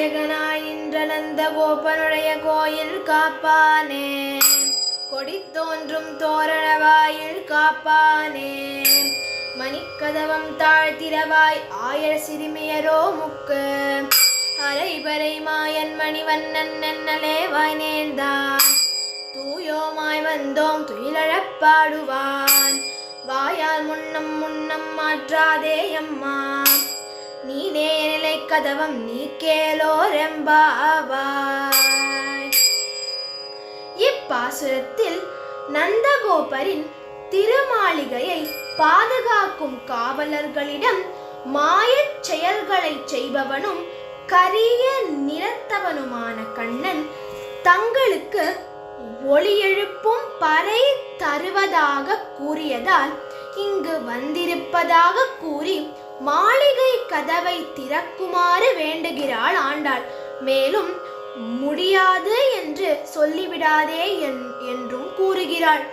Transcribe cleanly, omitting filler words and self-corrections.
நாயகனாய் நின்ற நந்த கோபனுடைய கோயில் காப்பானே, கொடி தோன்றும் தோரண வாயில் காப்பானே, மணிக்கதவம் தாழ்த்திரவாய் ஆயர் சிறுமியரோ முக்கு, அரைபறை மாயன் மணிவண்ணன் நன்னலேவாய் நேர்ந்தான், தூயோமாய் வந்தோம் துயிலழப் பாடுவான், வாயால் முன்னம் முன்னம் மாற்றாதே அம்மா, நீனே நிலை கதவம் நீ கேளோரெம்பாவாய். இப்பாசுரத்தில் நந்தகோபரின் திருமாளிகையை பாதுகாக்கும் காவலர்களிடம் மாயச் செயல்களை செய்பவனும் கரிய நிறத்தவனுமான கண்ணன் தங்களுக்கு ஒளி எழுப்பும் பறை தருவதாக கூறியதால் இங்கு வந்திருப்பதாக கூறி மாளிகை கதவை திறக்குமாறு வேண்டுகிறாள் ஆண்டாள். மேலும் முடியாது என்று சொல்லிவிடாதே என்றும் கூறுகிறாள்.